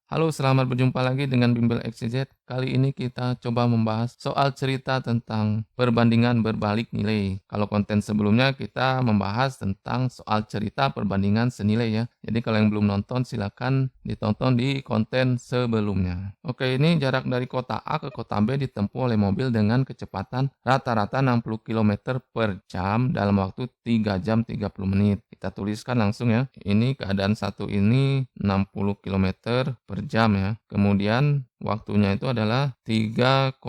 Halo, selamat berjumpa lagi dengan Bimbel XYZ. Kali ini kita coba membahas soal cerita tentang perbandingan berbalik nilai. Kalau konten sebelumnya kita membahas tentang soal cerita perbandingan senilai ya. Jadi kalau yang belum nonton silakan ditonton di konten sebelumnya. Oke, ini jarak dari kota A ke kota B ditempuh oleh mobil dengan kecepatan rata-rata 60 km per jam dalam waktu 3 jam 30 menit. Kita tuliskan langsung ya. Ini keadaan satu ini 60 km per jam ya. Kemudian waktunya itu adalah 3,5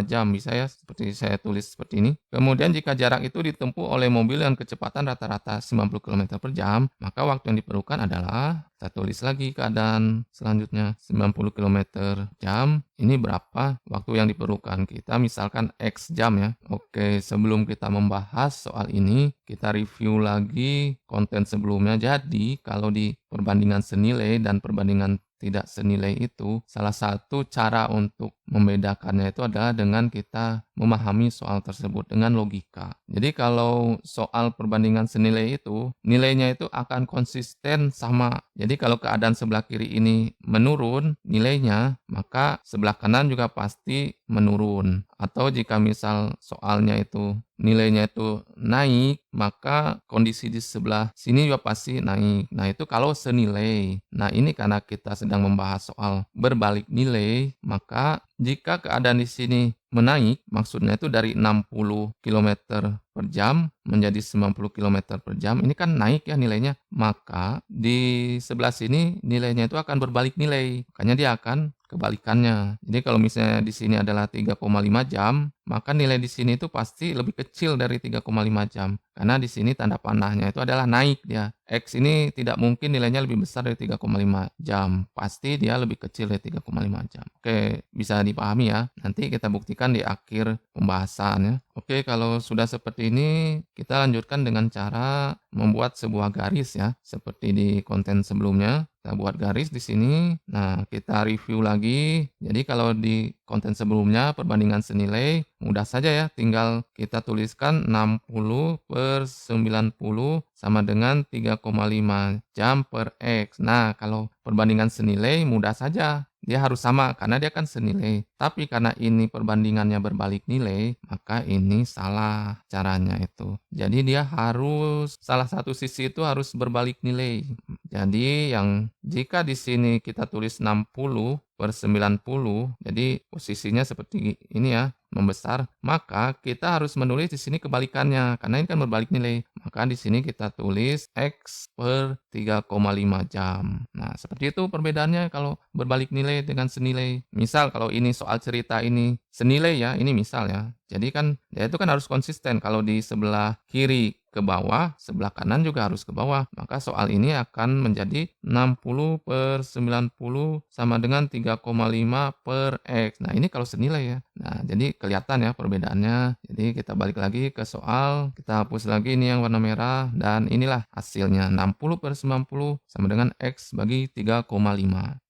jam. Bisa ya seperti saya tulis seperti ini. Kemudian jika jarak itu ditempuh oleh mobil dengan kecepatan rata-rata 90 km per jam, maka waktu yang diperlukan adalah, kita tulis lagi keadaan selanjutnya 90 km jam. Ini berapa waktu yang diperlukan? Kita misalkan X jam ya. Oke, sebelum kita membahas soal ini, kita review lagi konten sebelumnya. Jadi, kalau di perbandingan senilai dan perbandingan tidak senilai itu, salah satu cara untuk membedakannya itu adalah dengan kita memahami soal tersebut dengan logika. Jadi kalau soal perbandingan senilai itu, nilainya itu akan konsisten sama. Jadi kalau keadaan sebelah kiri ini menurun nilainya, maka sebelah kanan juga pasti menurun. Atau jika misal soalnya itu nilainya itu naik, maka kondisi di sebelah sini juga pasti naik. Nah, itu kalau senilai. Nah, ini karena kita sedang membahas soal berbalik nilai, maka jika keadaan di sini menaik, maksudnya itu dari 60 km per jam menjadi 90 km per jam, ini kan naik ya nilainya. Maka di sebelah sini nilainya itu akan berbalik nilai. Makanya dia akan kebalikannya. Jadi kalau misalnya di sini adalah 3,5 jam, maka nilai di sini itu pasti lebih kecil dari 3,5 jam. Karena di sini tanda panahnya itu adalah naik dia. X ini tidak mungkin nilainya lebih besar dari 3,5 jam. Pasti dia lebih kecil dari 3,5 jam. Oke, bisa dipahami ya. Nanti kita buktikan di akhir pembahasan ya. Oke, kalau sudah seperti ini, kita lanjutkan dengan cara membuat sebuah garis ya. Seperti di konten sebelumnya. Kita buat garis di sini. Nah, kita review lagi. Jadi kalau di konten sebelumnya perbandingan senilai, mudah saja ya. Tinggal kita tuliskan 60 per 90 sama dengan 3,5 jam per X. Nah, kalau perbandingan senilai mudah saja. Dia harus sama karena dia kan senilai. Tapi karena ini perbandingannya berbalik nilai, maka ini salah caranya itu. Jadi dia harus salah satu sisi itu harus berbalik nilai. Jadi jika di sini kita tulis 60 per 90, jadi posisinya seperti ini ya, membesar, maka kita harus menulis di sini kebalikannya karena ini kan berbalik nilai. Maka di sini kita tulis X per 3,5 jam. Nah, seperti itu perbedaannya kalau berbalik nilai dengan senilai. Misal kalau ini soal cerita ini senilai ya, ini misal ya. Jadi kan dia itu kan harus konsisten. Kalau di sebelah kiri ke bawah, sebelah kanan juga harus ke bawah. Maka soal ini akan menjadi 60 per 90 sama dengan 3,5 per X. Nah, ini kalau senilai ya. Nah, jadi kelihatan ya perbedaannya. Jadi kita balik lagi ke soal, kita hapus lagi ini yang warna merah, dan inilah hasilnya 60 per 90 sama dengan X bagi 3,5.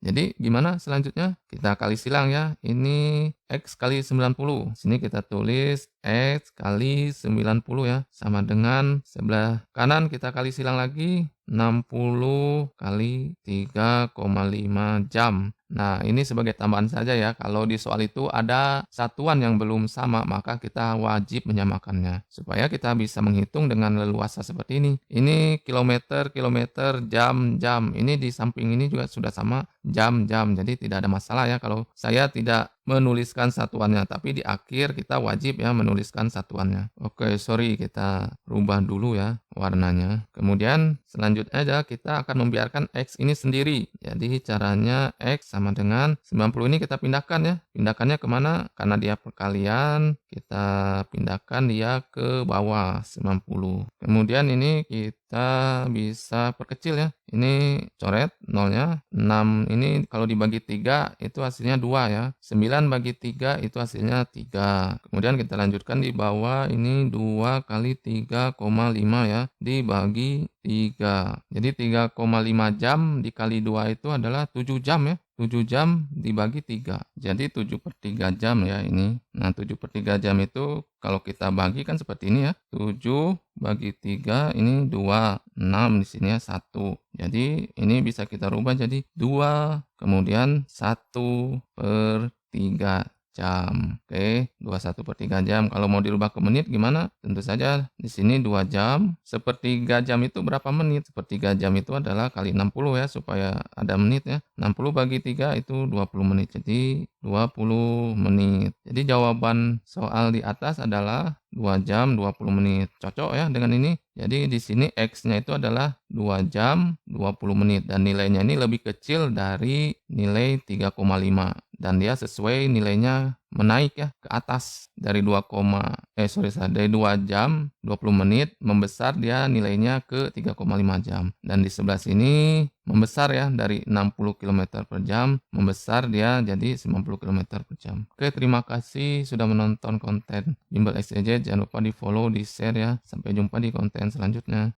Jadi gimana selanjutnya? Kita kali silang ya. Ini X kali 90. Sini kita tulis X kali 90 ya. Sama dengan sebelah kanan kita kali silang lagi. 60 kali 3,5 jam. Nah, ini sebagai tambahan saja ya. Kalau di soal itu ada satuan yang belum sama, maka kita wajib menyamakannya. Supaya kita bisa menghitung dengan leluasa seperti ini. Ini kilometer, kilometer, jam, jam. Ini di samping ini juga sudah sama jam, jam. Jadi tidak ada masalah ya kalau saya tidak menuliskan satuannya. Tapi di akhir kita wajib ya menuliskan satuannya. Oke, sorry kita rubah dulu ya warnanya. Kemudian selanjutnya adalah kita akan membiarkan X ini sendiri. Jadi caranya X sama dengan 90 ini kita pindahkan ya. Pindahkannya kemana? Karena dia perkalian, kita pindahkan dia ke bawah 90. Kemudian ini kita bisa perkecil ya. Ini coret nolnya. 6 ini kalau dibagi 3 itu hasilnya 2 ya. 9 bagi 3 itu hasilnya 3. Kemudian kita lanjutkan di bawah ini 2 kali 3,5 ya. Dibagi 3. Jadi 3,5 jam dikali 2 itu adalah 7 jam ya. 7 jam dibagi 3. Jadi 7/3 jam ya ini. Nah, 7/3 jam itu kalau kita bagi kan seperti ini ya. 7 bagi 3 ini 2, 6 di sini ya 1. Jadi ini bisa kita rubah jadi 2, kemudian 1/3 jam. Oke, 21/3 jam. Kalau mau dirubah ke menit gimana? Tentu saja di sini 2 jam. Sepertiga jam itu berapa menit? Sepertiga jam itu adalah kali 60 ya, supaya ada menit ya. 60 bagi 3 itu 20 menit. Jadi 20 menit. Jadi jawaban soal di atas adalah 2 jam 20 menit. Cocok ya dengan ini? Jadi di sini X-nya itu adalah 2 jam 20 menit dan nilainya ini lebih kecil dari nilai 3,5 dan dia sesuai nilainya menaik ya ke atas dari dari 2 jam 20 menit membesar dia nilainya ke 3,5 jam. Dan di sebelah sini membesar ya dari 60 km per jam membesar dia jadi 90 km per jam. Oke, terima kasih sudah menonton konten Bimbel XYZ. Jangan lupa di follow, di share ya. Sampai jumpa di konten selanjutnya.